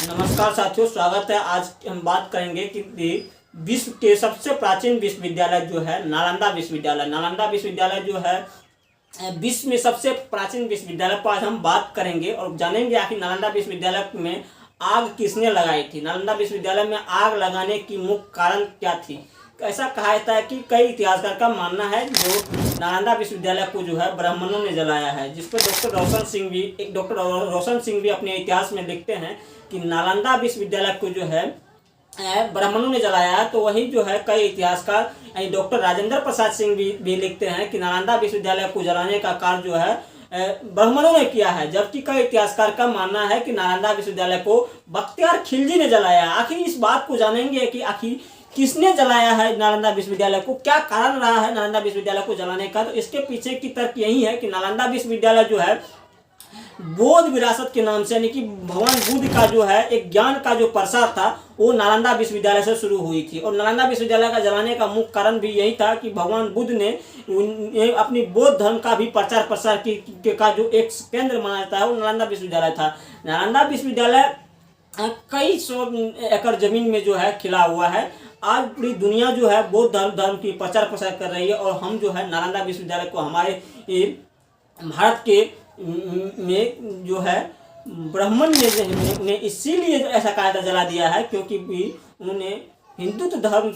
नमस्कार साथियों, स्वागत है। आज हम बात करेंगे कि विश्व के सबसे प्राचीन विश्वविद्यालय जो है नालंदा विश्वविद्यालय जो है विश्व में सबसे प्राचीन विश्वविद्यालय पर आज हम बात करेंगे और जानेंगे आखिर नालंदा विश्वविद्यालय में आग किसने लगाई थी। नालंदा विश्वविद्यालय में आग लगाने की मुख्य कारण क्या थी। ऐसा कहा जाता है कि कई इतिहासकार का मानना है जो नालंदा विश्वविद्यालय को जो है ब्राह्मणों ने जलाया है, जिस पर डॉक्टर रोशन सिंह भी अपने इतिहास में लिखते हैं कि नालंदा विश्वविद्यालय को जो है ब्राह्मणों ने जलाया है। तो वही जो है कई इतिहासकार डॉक्टर राजेंद्र प्रसाद सिंह भी लिखते हैं कि नालंदा विश्वविद्यालय को जलाने का कार्य जो है ब्राह्मणों ने किया है, जबकि कई इतिहासकार का मानना है कि नालंदा विश्वविद्यालय को बख्तियार खिलजी ने जलाया। आखिर इस बात को जानेंगे कि आखिर किसने जलाया है नालंदा विश्वविद्यालय को, क्या कारण रहा है नालंदा विश्वविद्यालय को जलाने का। तो इसके पीछे की तर्क यही है कि नालंदा विश्वविद्यालय जो है बौद्ध विरासत के नाम से, यानी कि भगवान बुद्ध का जो है एक ज्ञान का जो प्रसार था वो नालंदा विश्वविद्यालय से शुरू हुई थी। और नालंदा विश्वविद्यालय का जलाने का मुख्य कारण भी यही था कि भगवान बुद्ध ने अपनी बौद्ध धर्म का भी प्रचार प्रसार का जो एक केंद्र माना जाता है वो नालंदा विश्वविद्यालय था। नालंदा विश्वविद्यालय कई सौ एकड़ जमीन में जो है खिला हुआ है। आज पूरी दुनिया जो है बौद्ध धर्म की प्रचार प्रसार कर रही है और हम जो है नालंदा विश्वविद्यालय को हमारे भारत के में जो है ब्राह्मण ने इसीलिए ऐसा कायदा जला दिया है क्योंकि उन्होंने हिंदुत्व धर्म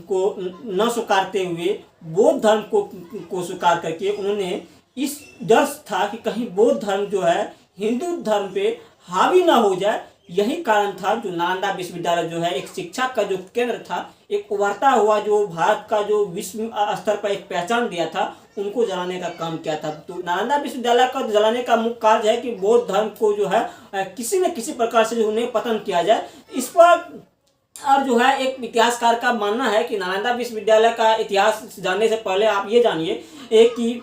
को न स्वीकारते हुए बौद्ध धर्म को स्वीकार करके उन्होंने इस डर था कि कहीं बौद्ध धर्म जो है हिंदू धर्म पे हावी ना हो जाए। यही कारण था जो नालंदा विश्वविद्यालय जो है एक शिक्षा का जो केंद्र था, एक उभरता हुआ जो भारत का जो विश्व स्तर पर एक पहचान दिया था, उनको जलाने का काम किया था। तो नालंदा विश्वविद्यालय का जलाने का मुख्य कार्य है कि बौद्ध धर्म को जो है किसी न किसी प्रकार से जो उन्हें पतन किया जाए। इस पर और जो है एक इतिहासकार का मानना है कि नालंदा विश्वविद्यालय का इतिहास जानने से पहले आप ये जानिए कि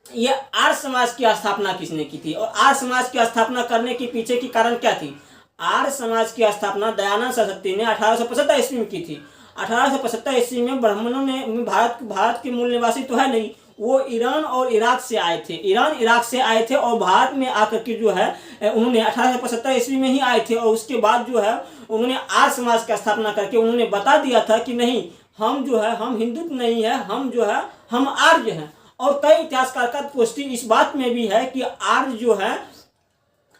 ये आर्य समाज की स्थापना किसने की थी और आर्य समाज की स्थापना करने के पीछे की कारण क्या थी। आर्य समाज की स्थापना दयानंद सरस्वती ने 1875 ईस्वी में की थी। 1875 ईस्वी में ब्राह्मणों ने भारत के मूल निवासी तो है नहीं, वो ईरान और इराक से आए थे। इराक से आए थे और भारत में आकर के जो है उन्होंने 1875 ईस्वी में ही आए थे और उसके बाद जो है उन्होंने आर्य समाज की स्थापना करके उन्होंने बता दिया था कि नहीं, हम जो है हम हिंदू नहीं है, हम जो है हम आर्य हैं। और कई इतिहासकार का पुष्टि इस बात में भी है कि आर्य जो है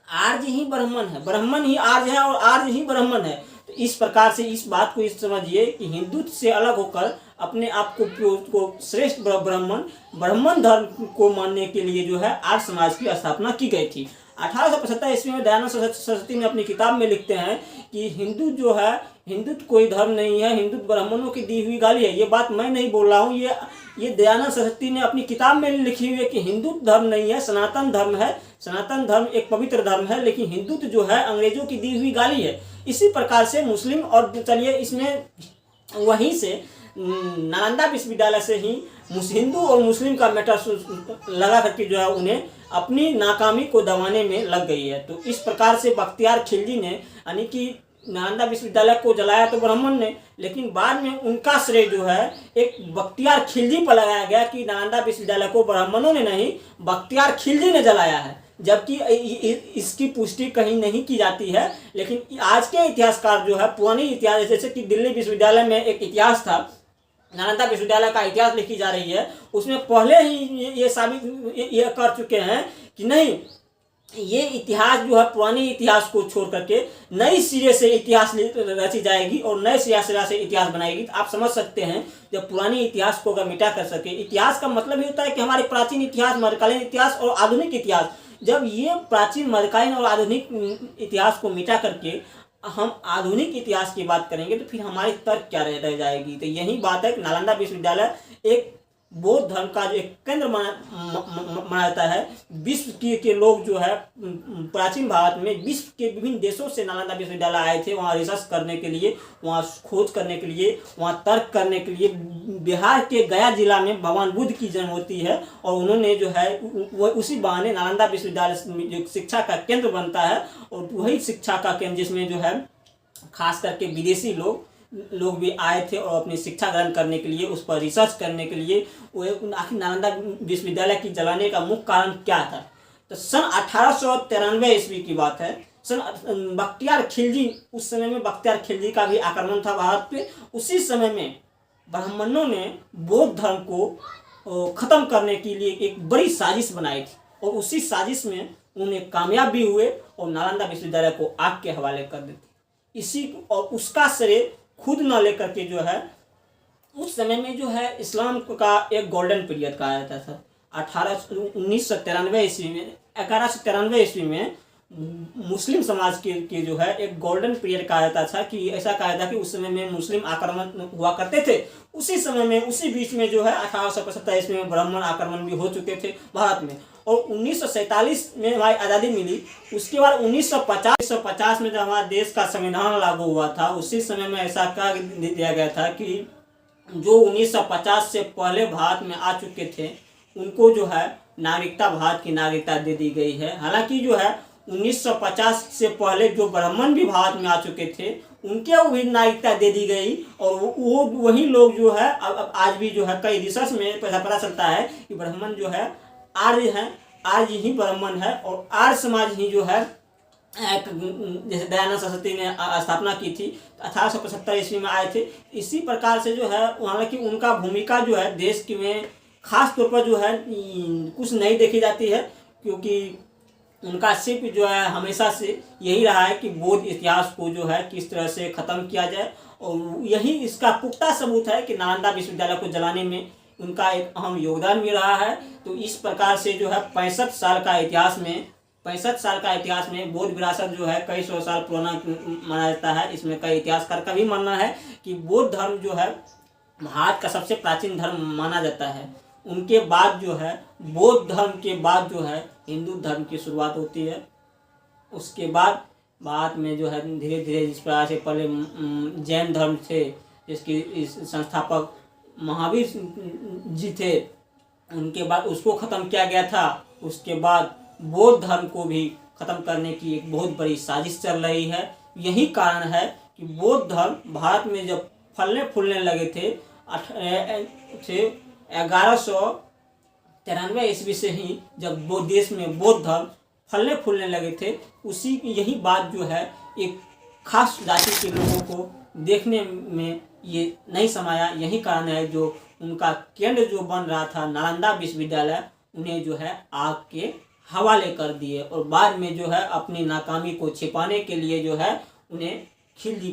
आर्य ही ब्राह्मण है, ब्राह्मण ही आर्य है और आर्य ही ब्राह्मण है। तो इस प्रकार से इस बात को समझिए कि हिंदुत्व से अलग होकर अपने आप को श्रेष्ठ ब्राह्मण धर्म को मानने के लिए जो है आर्य समाज की स्थापना की गई थी। 1875 ईस्वी में दयानंद सरस्वती ने अपनी किताब में लिखते हैं कि हिंदू जो है हिंदुत्व कोई धर्म नहीं है, हिंदुत्व ब्राह्मणों की दी हुई गाली है। ये बात मैं नहीं बोल रहा हूँ, ये दयानंद सरस्वती ने अपनी किताब में लिखी हुई है कि हिंदुत्व धर्म नहीं है, सनातन धर्म है। सनातन धर्म एक पवित्र धर्म है, लेकिन हिंदुत्व जो है अंग्रेजों की दी हुई गाली है। इसी प्रकार से मुस्लिम और चलिए इसमें वहीं से नालंदा विश्वविद्यालय से ही हिंदू और मुस्लिम का मैटर लगा करके जो है उन्हें अपनी नाकामी को दबाने में लग गई है। तो इस प्रकार से बख्तियार खिलजी ने यानी कि नालंदा विश्वविद्यालय को जलाया तो ब्राह्मण ने, लेकिन बाद में उनका श्रेय जो है एक बख्तियार खिलजी पर लगाया गया कि नालंदा विश्वविद्यालय को ब्राह्मणों ने नहीं बख्तियार खिलजी ने जलाया है, जबकि इसकी पुष्टि कहीं नहीं की जाती है। लेकिन आज के इतिहासकार जो है पुरानी इतिहास, जैसे कि दिल्ली विश्वविद्यालय में एक इतिहास था, नालंदा विश्वविद्यालय का इतिहास लिखी जा रही है, उसमें पहले ही ये साबित ये कर चुके हैं कि नहीं, ये इतिहास जो है पुराने इतिहास को छोड़ करके नई सिरे से इतिहास रची जाएगी और नए सिरा से इतिहास बनाएगी। तो आप समझ सकते हैं जब पुराने इतिहास को अगर मिटा कर सके, इतिहास का मतलब ही होता है कि हमारे प्राचीन इतिहास, मध्यकालीन इतिहास और आधुनिक इतिहास, जब ये प्राचीन मध्यकालीन और आधुनिक इतिहास को मिटा करके हम आधुनिक इतिहास की बात करेंगे तो फिर हमारी तर्क क्या रह जाएगी। तो यही बात है कि नालंदा विश्वविद्यालय एक बौद्ध धर्म का जो एक केंद्र माना जाता है। विश्व के लोग जो है प्राचीन भारत में विश्व के विभिन्न देशों से नालंदा विश्वविद्यालय आए थे, वहाँ रिसर्च करने के लिए, वहाँ खोज करने के लिए, वहाँ तर्क करने के लिए। बिहार के गया जिला में भगवान बुद्ध की जन्म होती है और उन्होंने जो है वो उसी बहाने नालंदा विश्वविद्यालय जो शिक्षा का केंद्र बनता है और वही शिक्षा का केंद्र जिसमें जो है खास करके विदेशी लोग भी आए थे और अपनी शिक्षा ग्रहण करने के लिए, उस पर रिसर्च करने के लिए। वो आखिर नालंदा विश्वविद्यालय की जलाने का मुख्य कारण क्या था। तो सन 1893 ईस्वी की बात है बख्तियार खिलजी, उस समय में बख्तियार खिलजी का भी आक्रमण था भारत पे। उसी समय में ब्राह्मणों ने बौद्ध धर्म को ख़त्म करने के लिए एक बड़ी साजिश बनाई थी, और उसी साजिश में उन्हें कामयाब भी हुए और नालंदा विश्वविद्यालय को आग के हवाले कर देते। इसी और उसका श्रेय खुद न लेकर के जो है, उस समय में जो है इस्लाम का एक गोल्डन पीरियड कहा जाता था। 1993 ईस्वी में, 1193 ईस्वी में मुस्लिम समाज के जो है एक गोल्डन पीरियड कहा जाता था, कि ऐसा कहा जाता कि उस समय में मुस्लिम आक्रमण हुआ करते थे। उसी समय में, उसी बीच में जो है 1875 ईस्वी में ब्राह्मण आक्रमण भी हो चुके थे भारत में। और 1947 में हमारी आज़ादी मिली। उसके बाद 1950 में जब हमारे देश का संविधान लागू हुआ था, उसी समय में ऐसा कह दिया गया था कि जो 1950 से पहले भारत में आ चुके थे उनको जो है नागरिकता, भारत की नागरिकता दे दी गई है। हालांकि जो है 1950 से पहले जो ब्राह्मण भी भारत में आ चुके थे उनके भी नागरिकता दे दी गई, और वो वही लोग जो है अब आज भी जो है कई रिसर्च में पता चलता है कि ब्राह्मण जो है आर्य हैं, आर्य ही ब्राह्मण है, और आर्य समाज ही जो है जैसे दयानंद सरस्वती ने स्थापना की थी, 1875 ईस्वी में आए थे। इसी प्रकार से जो है, हालांकि उनका भूमिका जो है देश की में खास तौर पर जो है कुछ नहीं देखी जाती है, क्योंकि उनका सिर्फ जो है हमेशा से यही रहा है कि बौद्ध इतिहास को जो है किस तरह से ख़त्म किया जाए, और यही इसका पुख्ता सबूत है कि नालंदा विश्वविद्यालय को जलाने में उनका एक अहम योगदान भी रहा है। तो इस प्रकार से जो है 65 साल का इतिहास में बौद्ध विरासत जो है कई सौ साल पुराना माना जाता है। इसमें कई इतिहासकार का भी मानना है कि बौद्ध धर्म जो है भारत का सबसे प्राचीन धर्म माना जाता है। उनके बाद जो है बौद्ध धर्म के बाद जो है हिंदू धर्म की शुरुआत होती है। उसके बाद भारत में जो है धीरे धीरे, जिस प्रकार से पहले जैन धर्म थे, जिसकी इस संस्थापक महावीर जी थे, उनके बाद उसको ख़त्म किया गया था। उसके बाद बौद्ध धर्म को भी ख़त्म करने की एक बहुत बड़ी साजिश चल रही है। यही कारण है कि बौद्ध धर्म भारत में जब फलने फूलने लगे थे 1193 ईस्वी से ही, जब देश में बौद्ध धर्म फलने फूलने लगे थे, उसी यही बात जो है एक खास जाति के लोगों को देखने में ये नहीं समाया। यही कारण है जो उनका केंद्र जो बन रहा था नालंदा विश्वविद्यालय, उन्हें जो है आग के हवाले कर दिए, और बाद में जो है अपनी नाकामी को छिपाने के लिए जो है उन्हें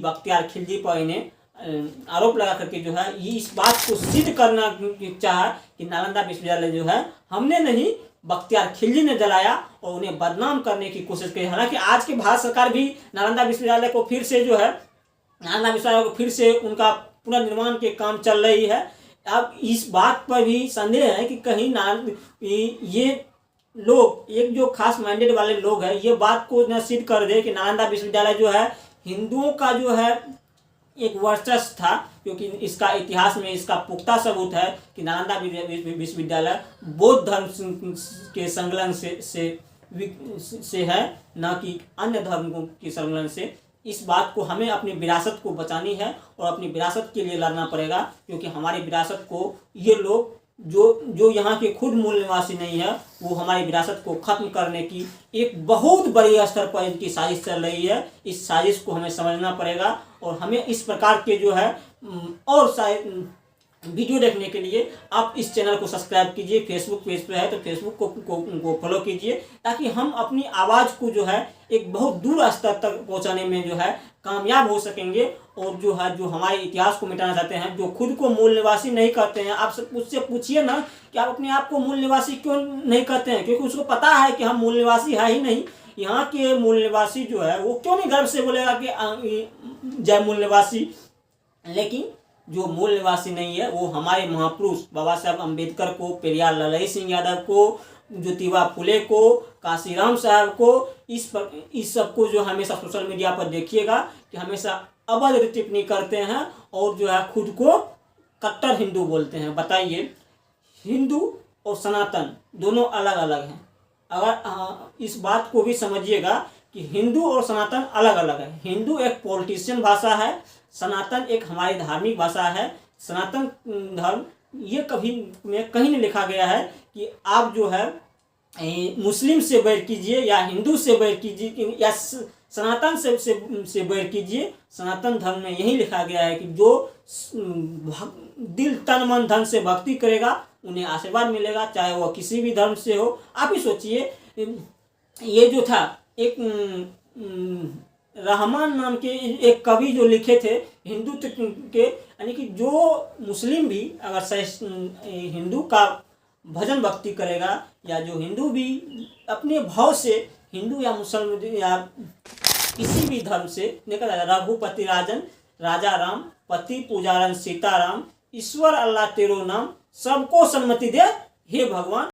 बख्तियार खिलजी पर इन्हें आरोप लगा करके जो है ये इस बात को सिद्ध करना चाहा कि नालंदा विश्वविद्यालय जो है हमने नहीं, बख्तियार खिलजी ने जलाया, और उन्हें बदनाम करने की कोशिश की। हालांकि आज की भारत सरकार भी नालंदा विश्वविद्यालय को फिर से जो है, नालंदा विश्वविद्यालय को फिर से उनका पुनर्निर्माण के काम चल रही है। अब इस बात पर भी संदेह है कि कहीं ये लोग, एक जो खास माइंडेड वाले लोग हैं, ये बात को न सिद्ध कर दे कि नालंदा विश्वविद्यालय जो है हिंदुओं का जो है एक वर्चस्व था, क्योंकि इसका इतिहास में इसका पुख्ता सबूत है कि नालंदा विश्वविद्यालय बौद्ध धर्म के संलग्न से है, न कि अन्य धर्मों के संलग्न से। इस बात को हमें अपनी विरासत को बचानी है और अपनी विरासत के लिए लड़ना पड़ेगा, क्योंकि हमारी विरासत को ये लोग जो यहाँ के खुद मूल निवासी नहीं है, वो हमारी विरासत को ख़त्म करने की एक बहुत बड़ी स्तर पर इनकी साजिश चल रही है। इस साजिश को हमें समझना पड़ेगा, और हमें इस प्रकार के जो है और वीडियो देखने के लिए आप इस चैनल को सब्सक्राइब कीजिए। फेसबुक पेज पे है तो फेसबुक को फॉलो कीजिए, ताकि हम अपनी आवाज़ को जो है एक बहुत दूर स्तर तक पहुंचाने में जो है कामयाब हो सकेंगे। और जो है, जो हमारे इतिहास को मिटाना चाहते हैं, जो खुद को मूल निवासी नहीं करते हैं, आप उससे पूछिए ना कि आप अपने आप को मूल निवासी क्यों नहीं करते हैं, क्योंकि उसको पता है कि हम मूल निवासी है ही नहीं। यहाँ के मूल निवासी जो है वो क्यों नहीं गर्व से बोलेगा कि जय मूल निवासी। लेकिन जो मूल निवासी नहीं है वो हमारे महापुरुष बाबा साहब अम्बेडकर को, पेरियार ललई सिंह यादव को, ज्योतिबा फुले को, काशीराम साहब को, इस सब को जो हमेशा सोशल मीडिया पर देखिएगा कि हमेशा अभद्र टिप्पणी करते हैं, और जो है खुद को कट्टर हिंदू बोलते हैं। बताइए, हिंदू और सनातन दोनों अलग अलग हैं। अगर इस बात को भी समझिएगा कि हिंदू और सनातन अलग अलग है। हिंदू एक पॉलिटिशियन भाषा है, सनातन एक हमारी धार्मिक भाषा है। सनातन धर्म ये कभी में कहीं नहीं लिखा गया है कि आप जो है मुस्लिम से बैर कीजिए या हिंदू से बैर कीजिए या सनातन से बैर कीजिए। सनातन धर्म में यही लिखा गया है कि जो दिल तन मन धन से भक्ति करेगा उन्हें आशीर्वाद मिलेगा, चाहे वह किसी भी धर्म से हो। आप ही सोचिए, ये जो था एक रहमान नाम के एक कवि जो लिखे थे हिंदुत्व के, यानी कि जो मुस्लिम भी अगर हिंदू का भजन भक्ति करेगा, या जो हिंदू भी अपने भाव से हिंदू या मुसलमान या किसी भी धर्म से निकल, रघुपति राजन राजा राम, पति पूजारन सीताराम, ईश्वर अल्लाह तेरो नाम, सबको सन्मति दे हे भगवान।